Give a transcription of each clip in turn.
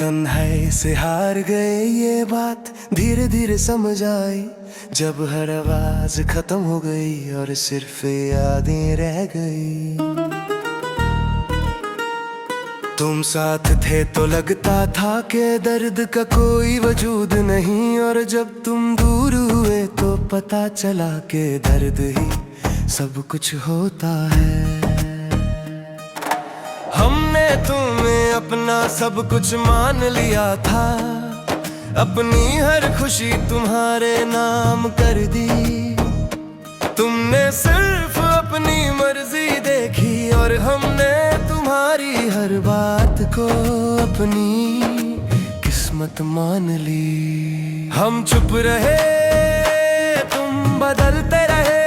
तन्हाई से हार गए ये बात धीरे धीरे समझ आई, जब हर आवाज खत्म हो गई और सिर्फ यादें रह गई। तुम साथ थे तो लगता था कि दर्द का कोई वजूद नहीं, और जब तुम दूर हुए तो पता चला कि दर्द ही सब कुछ होता है। हमने तुम्हें अपना सब कुछ मान लिया था, अपनी हर खुशी तुम्हारे नाम कर दी। तुमने सिर्फ अपनी मर्जी देखी और हमने तुम्हारी हर बात को अपनी किस्मत मान ली। हम चुप रहे, तुम बदलते रहे,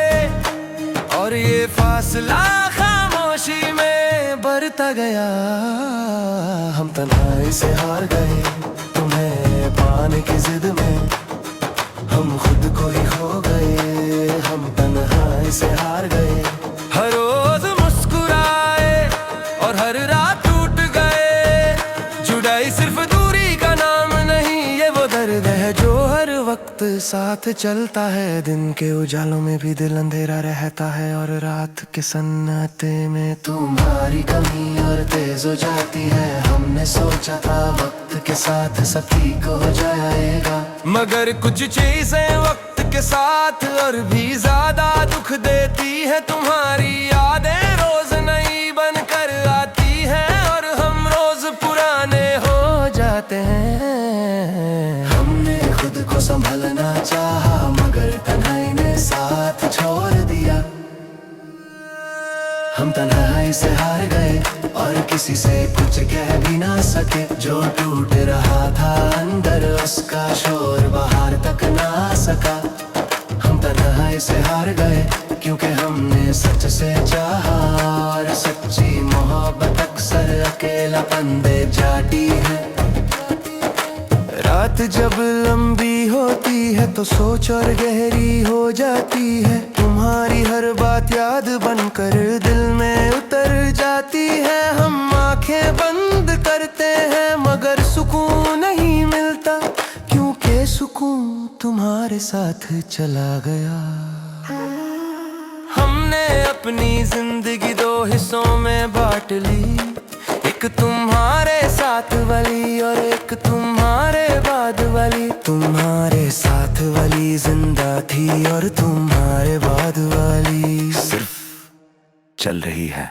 और ये फासला खामोशी में बढ़ता गया। हम तन्हाई से हार गए तुम्हें पाने की जिद में, हम खुद को ही खो गए। हम तन्हाई से हार गए, हर रोज मुस्कुराए और हर रात टूट गए। जुदाई सिर्फ दूरी का नाम नहीं, ये वो दर्द है जो हर वक्त साथ चलता है। दिन के उजालों में भी दिल अंधेरा रहता है, और रात के सन्नाटे में तुम्हारी कमी और तेज हो जाती है। हमने सोचा था वक्त के साथ सब ठीक हो जाएगा, मगर कुछ चीजें वक्त के साथ और भी ज्यादा दुख देती है। तुम्हारी यादें रोज नई बनकर आती हैं, और हम रोज पुराने हो जाते हैं। हमने खुद को संभलना चाहा, मगर तन्हाई ने साथ छोड़ दिया। हम तन्हाई से हार गए और किसी से कुछ कह भी ना सके। जो टूट रहा था अंदर उसका शोर बाहर तक ना सका। हम तन्हाई से हार गए क्योंकि हमने सच से चाहा, और सच्ची मोहब्बत अक्सर अकेलापन दे जाती है। रात जब लंबी होती है तो सोच और गहरी हो जाती है। तुम्हारी हर बात याद बनकर दिल में उतर जाती है। हम आंखें बंद करते हैं मगर सुकून नहीं मिलता, क्योंकि सुकून तुम्हारे साथ चला गया। हमने अपनी जिंदगी दो हिस्सों में बांट ली, एक तुम्हारे साथ वाली और एक तुम्हारे बाद वाली। तुम्हारे साथ वाली जिंदा थी और तुम्हारे बाद वाली सिर्फ चल रही है।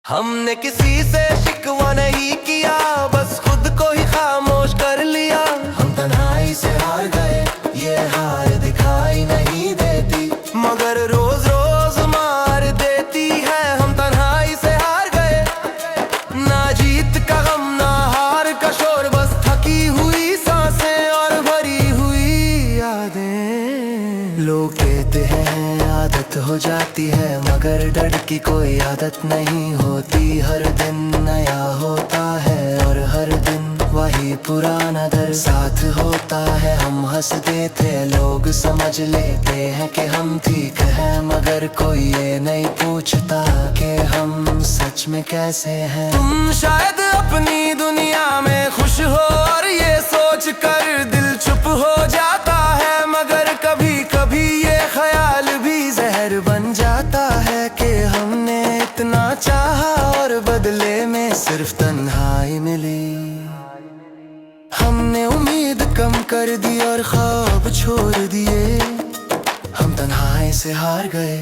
हमने किसी से शिकवा नहीं किया, बस खुद को ही खामोश कर लिया। हम तन्हाई से हार गए, ये हार दिखाई नहीं देती, मगर रोज रोज मार देती है। हम तन्हाई से हार गए, ना जीत का गम ना हार का शोर, बस थकी हुई सांसें और भरी हुई यादें। लोग कहते हैं आदत हो जाती है, मगर डर की कोई आदत नहीं होती। हर दिन नया होता है और हर दिन वही पुराना दर्द साथ होता है। हम हंसते थे, लोग समझ लेते हैं कि हम ठीक हैं, मगर कोई ये नहीं पूछता कि हम सच में कैसे हैं। तुम शायद अपनी दुनिया में खुश हो और ये सोच कर दिल चुप हो जाता है, मगर कभी कभी ये ख्याल भी जहर बन जाता है कि हमने इतना चाहा और बदले में सिर्फ तन्हाई मिली। हमने उम्मीद कम कर दी और ख्वाब छोड़ दिए। हम तन्हाई से हार गए,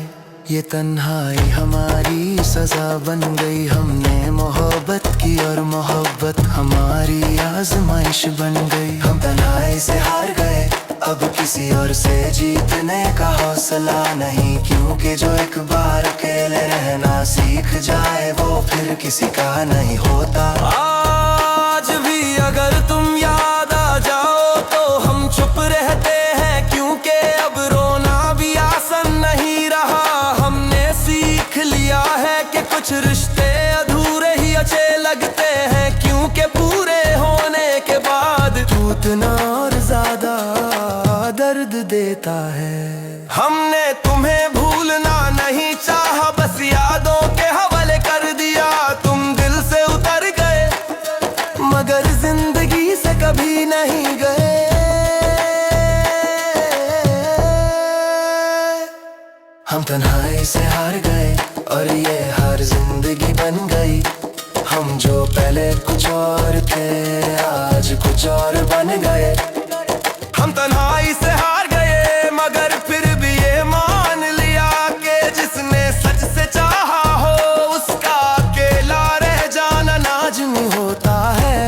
ये तन्हाई हमारी सजा बन गई। हमने मोहब्बत की और मोहब्बत हमारी आजमाइश बन गई। हम तन्हाई से हार गए, अब किसी और से जीतने का हौसला नहीं, क्योंकि जो एक बार अकेले रहना सीख जाए वो फिर किसी का नहीं होता। आज भी अगर तुम याद आ जाओ तो हम चुप रहते हैं, क्योंकि अब रोना भी आसान नहीं रहा। हमने सीख लिया है कि कुछ रिश्ते अधूरे ही अच्छे लगते हैं, क्योंकि पूरे होने के बाद टूटना और ज्यादा दर्द देता है। हमने तुम्हें भूलना नहीं चाहा, बस यादों के हवाले कर दिया। तुम दिल से उतर गए, मगर जिंदगी से कभी नहीं गए। हम तन्हाई से हार गए और ये हार जिंदगी बन गई। हम जो पहले कुछ और थे आज कुछ और बन गए। हम तन्हाई से हार गए मगर फिर भी ये मान लिया कि जिसने सच से चाहा हो उसका अकेला रह जाना लाज़मी होता है।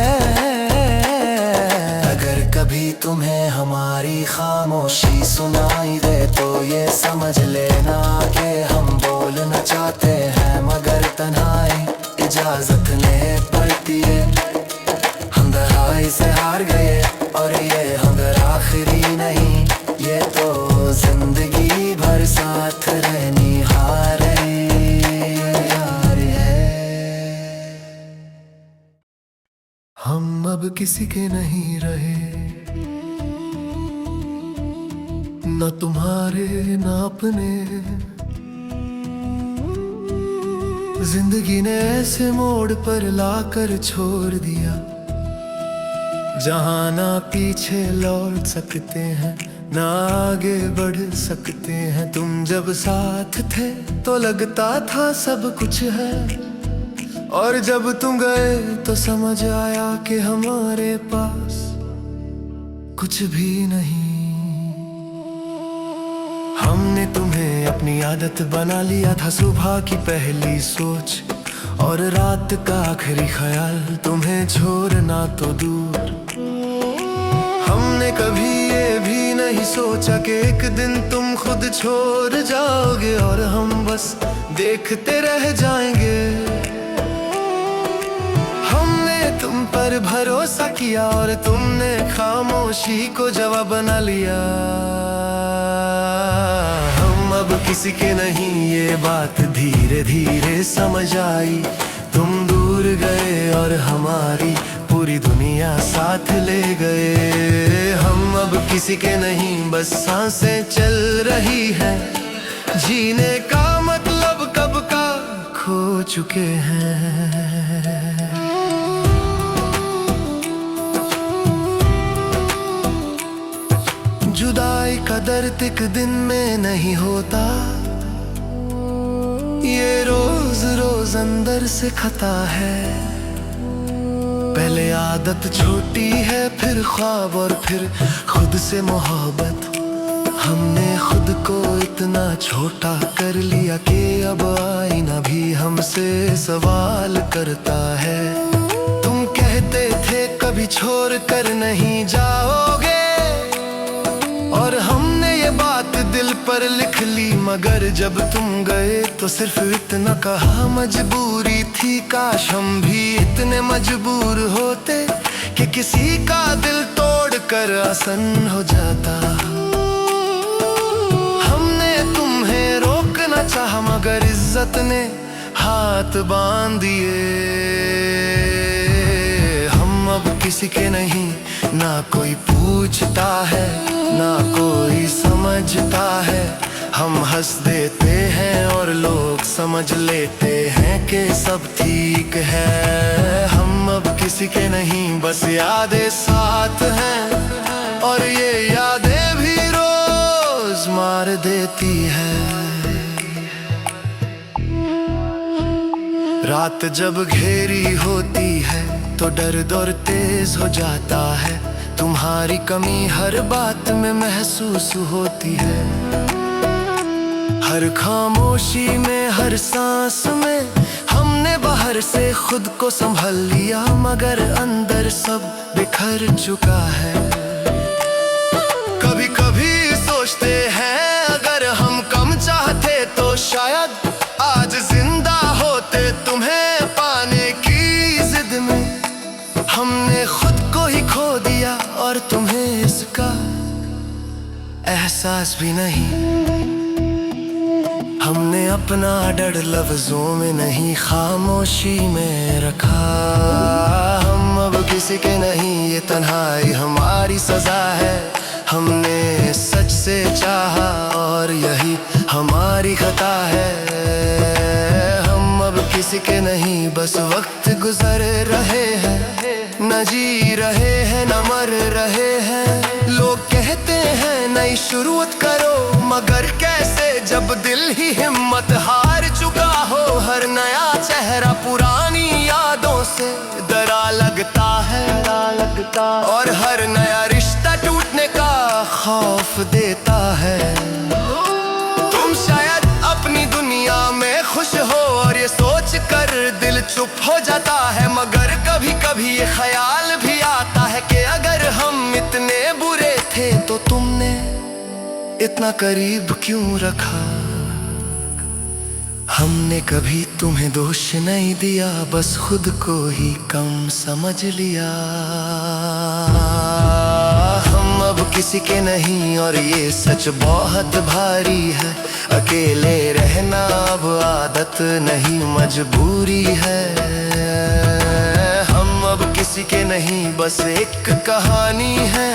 अगर कभी तुम्हें हमारी खामोशी सुनाई दे तो ये समझ लेना कि हम बोलना चाहते हैं मगर तन्हाई इजाजत ले पड़ती है। हम तन्हाई से हार गए और ये हमदर आखिरी नहीं, ये तो जिंदगी भर साथ रहनी हार है। हम अब किसी के नहीं रहे, न तुम्हारे न अपने। जिंदगी ने ऐसे मोड़ पर लाकर छोड़ दिया जहाँ ना पीछे लौट सकते हैं ना आगे बढ़ सकते हैं। तुम जब साथ थे तो लगता था सब कुछ है और जब तुम गए तो समझ आया कि हमारे पास कुछ भी नहीं। हमने तुम्हें अपनी आदत बना लिया था, सुबह की पहली सोच और रात का आखिरी ख्याल तुम्हें छोड़ना तो दूर। हमने कभी ये भी नहीं सोचा कि एक दिन तुम खुद छोड़ जाओगे और हम बस देखते रह जाएंगे। हमने तुम पर भरोसा किया और तुमने खामोशी को जवाब बना लिया। हम अब किसी के नहीं ये बात धीरे धीरे समझ आई। तुम दूर गए और हमारी पूरी दुनिया साथ ले गए। हम अब किसी के नहीं बस सांसें चल रही हैं, जीने का मतलब कब का खो चुके हैं। जुदाई का दर्द एक दिन में नहीं होता, ये रोज रोज अंदर से खता है। पहले आदत छोटी है फिर ख्वाब और फिर खुद से मोहब्बत। हमने खुद को इतना छोटा कर लिया कि अब आईना भी हमसे सवाल करता है। तुम कहते थे कभी छोड़ कर नहीं जाओगे और हमने ये बात दिल पर लिख ली, मगर जब तुम गए तो सिर्फ इतना कहा मजबूरी थी। काश हम भी इतने मजबूर होते कि किसी का दिल तोड़ कर आसान हो जाता। हमने तुम्हें रोकना चाहा मगर इज्जत ने हाथ बांध दिए। हम अब किसी के नहीं, ना कोई पूछता है ना कोई समझता है। हम हंस देते हैं और लोग समझ लेते हैं कि सब ठीक है। हम अब किसी के नहीं बस यादें साथ हैं और ये यादें भी रोज मार देती है। रात जब घेरी होती है तो दर्द और तेज हो जाता है। तुम्हारी कमी हर बात में महसूस होती है, हर खामोशी में हर सांस में। हमने बाहर से खुद को संभल लिया मगर अंदर सब बिखर चुका है। कभी कभी सोचते हैं अगर हम कम चाहते तो शायद आज जिंदा होते। तुम्हें पाने की जिद में हमने खुद को ही खो दिया और तुम्हें इसका एहसास भी नहीं। हमने अपना डर लफ्जों में नहीं खामोशी में रखा। हम अब किसी के नहीं, ये तन्हाई हमारी सजा है। हमने सच से चाहा और यही हमारी खता है। हम अब किसी के नहीं, बस वक्त गुजर रहे हैं, न जी रहे हैं मर रहे हैं। लोग कहते हैं नई शुरुआत करो, मगर कैसे जब दिल ही हिम्मत हार चुका हो। हर नया चेहरा पुरानी यादों से डरा लगता है, और हर नया रिश्ता टूटने का खौफ देता है। तुम शायद अपनी दुनिया में खुश हो और ये सोच कर दिल चुप हो जाता है, मगर कभी कभी ये ख्याल भी आता है कि अगर हम इतने बुरे थे तो तुमने इतना करीब क्यों रखा। हमने कभी तुम्हें दोष नहीं दिया, बस खुद को ही कम समझ लिया। हम अब किसी के नहीं और ये सच बहुत भारी है। अकेले रहना अब आदत नहीं मजबूरी है। हम अब किसी के नहीं, बस एक कहानी है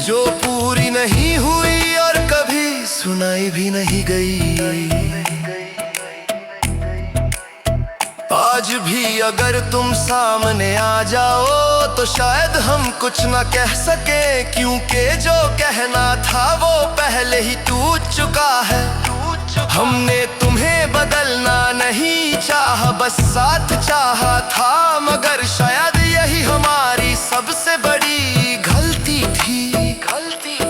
जो पूरी नहीं हुई और कभी सुनाई भी नहीं गई। आज भी अगर तुम सामने आ जाओ तो शायद हम कुछ न कह सके, क्योंकि जो कहना था वो पहले ही टूट चुका है। हमने तुम्हें बदलना नहीं चाहा, बस साथ चाहा था, मगर शायद यही हमारी सबसे बड़ी गलती थी।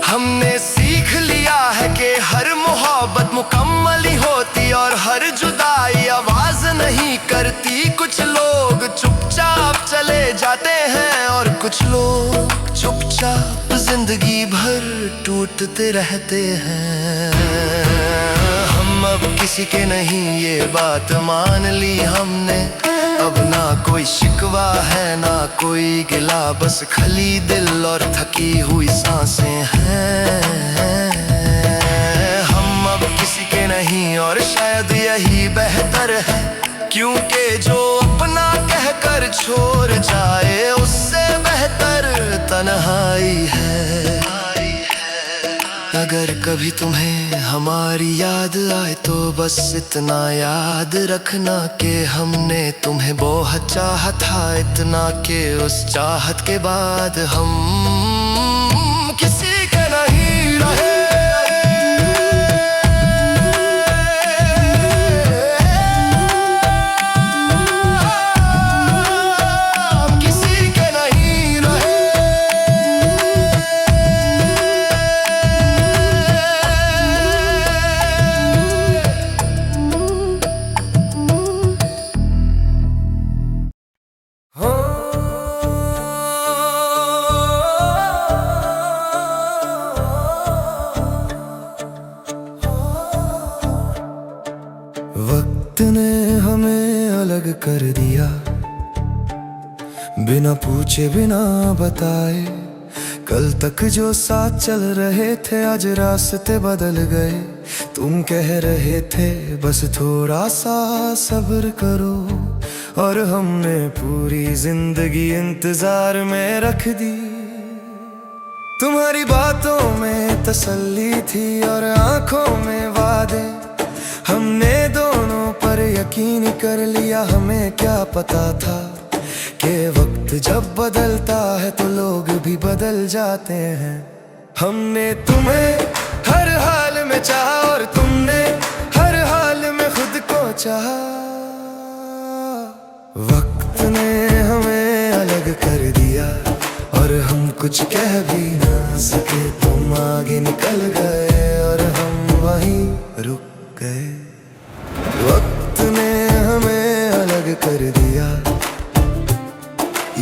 हमने सीख लिया है कि हर मोहब्बत मुकम्मल ही होती और हर जुदाई आवाज नहीं करती। कुछ लोग चुपचाप चले जाते हैं और कुछ लोग चुपचाप जिंदगी भर टूटते रहते हैं। हम अब किसी के नहीं, ये बात मान ली हमने। अब ना कोई शिकवा है ना कोई गिला, बस खली दिल और थकी हुई सांसें हैं। हम अब किसी के नहीं और शायद यही बेहतर है, क्योंकि जो अपना कहकर छोड़ जाए उससे बेहतर तन्हाई है। अगर कभी तुम्हें हमारी याद आए तो बस इतना याद रखना कि हमने तुम्हें बहुत चाहा था, इतना कि उस चाहत के बाद हम किसी के नहीं रहे। वक्त ने हमें अलग कर दिया, बिना पूछे बिना बताए। कल तक जो साथ चल रहे थे आज रास्ते बदल गए। तुम कह रहे थे बस थोड़ा सा सब्र करो, और हमने पूरी जिंदगी इंतजार में रख दी। तुम्हारी बातों में तसल्ली थी और आंखों में वादे, हमने दोनों पर यकीन कर लिया। हमें क्या पता था कि वक्त जब बदलता है तो लोग भी बदल जाते हैं। हमने तुम्हें हर हाल में चाहा और तुमने हर हाल में खुद को चाहा। वक्त ने हमें अलग कर दिया और हम कुछ कह भी ना सके। तुम आगे निकल गए और हम वहीं रुक गए। वक्त ने हमें अलग कर दिया,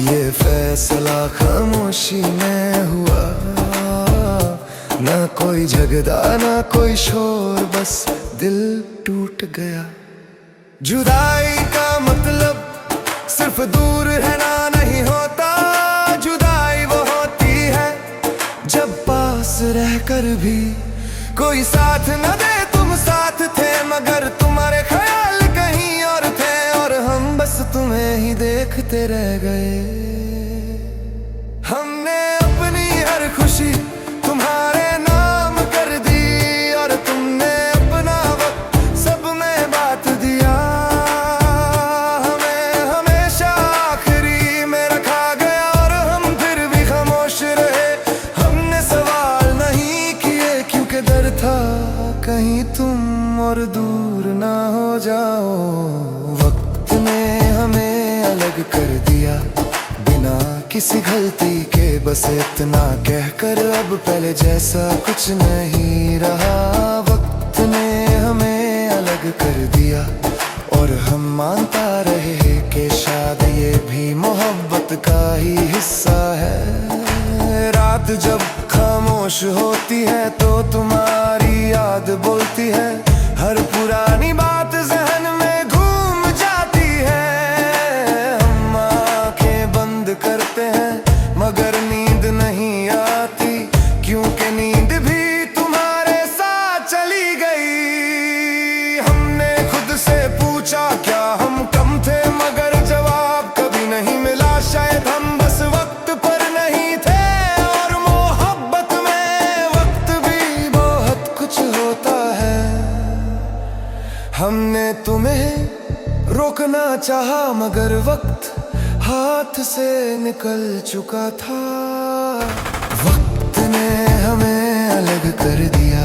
ये फैसला खामोशी में हुआ। ना कोई झगड़ा ना कोई शोर, बस दिल टूट गया। जुदाई का मतलब सिर्फ दूर रहना नहीं होता, जुदाई वो होती है जब पास रहकर भी कोई साथ न दे। तुम साथ थे मगर तुम्हारे ख्याल कहीं और थे, और हम बस तुम्हें ही देखते रह गए। हमने अपनी हर खुशी तुम्हारे नाम कर दी, और तुमने अपना वक्त सब में बांट दिया। हमें हमेशा आखिरी में रखा गया और हम फिर भी खामोश किसी गलती के, बस इतना कहकर अब पहले जैसा कुछ नहीं रहा। वक्त ने हमें अलग कर दिया और हम मानता रहे कि शायद ये भी मोहब्बत का ही हिस्सा है। रात जब खामोश होती है तो तुम्हारी याद बोलती है, हर पुरानी बात जहन में घूम जाती है। हम आंखें बंद करते हैं मगर नींद नहीं आती, क्योंकि नींद भी तुम्हारे साथ चली गई। हमने खुद से पूछा क्या हम कम थे, मगर जवाब कभी नहीं मिला। शायद हम बस वक्त पर नहीं थे, और मोहब्बत में वक्त भी बहुत कुछ होता है। हमने तुम्हें रोकना चाहा मगर वक्त हाथ से निकल चुका था। वक्त ने हमें अलग कर दिया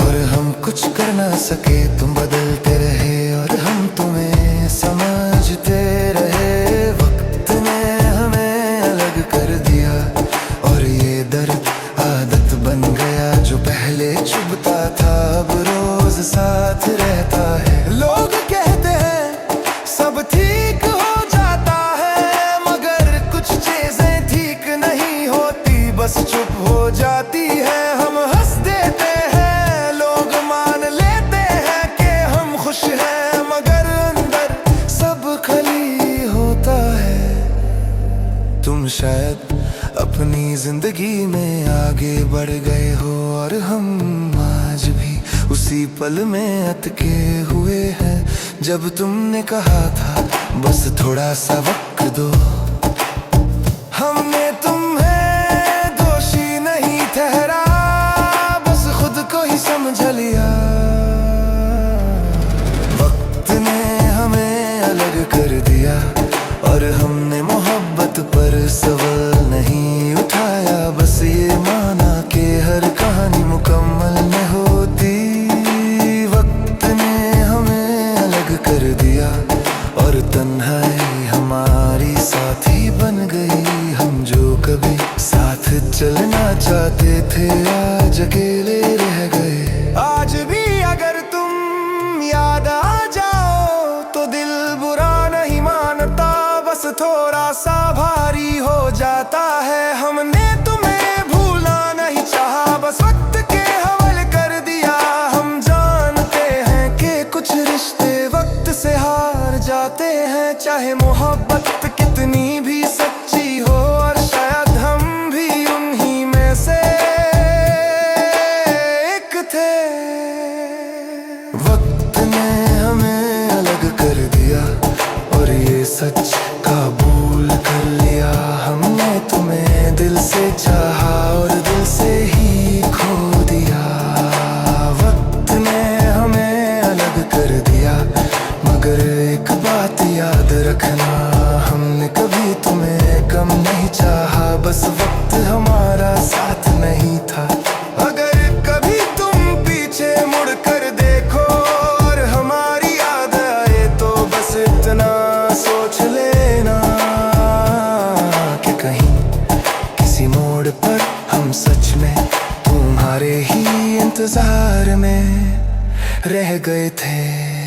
और हम कुछ कर ना सके। तुम बदलते रहे और हम तुम्हें समझते रहे। वक्त ने हमें अलग कर दिया और ये दर्द आदत बन गया, जो पहले चुभता था अब रोज साथ रहता है। लोग कहते हैं सब ठीक हो जाता है, मगर कुछ चीजें ठीक नहीं होती, बस चुप हो जाती है। हम हंस देते हैं, लोग मान लेते हैं कि हम खुश हैं, मगर अंदर सब खाली होता है। तुम शायद अपनी जिंदगी में आगे बढ़ गए हो और हम आज भी उसी पल में अटके हुए हैं, जब तुमने कहा था बस थोड़ा सा वक्त दो। हमने तुम्हें दोषी नहीं ठहरा, बस खुद को ही समझ लिया। वक्त ने हमें अलग कर दिया और हमने मोहब्बत पर सवाल नहीं उठाया, बस ये माना कि हर कहानी मुकम्मल न होती। वक्त ने हमें अलग कर दिया और तन्हाई हमारी साथी बन गई। हम जो कभी साथ चलना चाहते थे आज अकेले रह गए। आज भी अगर तुम याद आ जाओ तो दिल बुरा नहीं मानता, बस थोड़ा सा भारी हो जाता है। हमने तुम्हें भूलना नहीं चाहा, बस वक्त के हवाले कर दिया। हम जानते हैं कि कुछ रिश्ते वक्त से हार जाते हैं, चाहे मोहब्बत कितनी भी सच्ची हो, और शायद हम भी उन्हीं में से एक थे। वक्त ने हमें अलग कर दिया और ये सच कबूल कर लिया। हमने तुम्हें दिल से चाहा और दिल से ही खो दिया। वक्त ने हमें अलग कर दिया मगर एक बात याद रखना, हमने कभी तुम्हें कम नहीं चाहा, बस वक्त हमारा साथ नहीं था। अगर कभी तुम पीछे मुड़ कर देखो और हमारी याद आए तो बस इतना सोच लेना कि कहीं किसी मोड़ पर हम सच में तुम्हारे ही इंतजार में रह गए थे।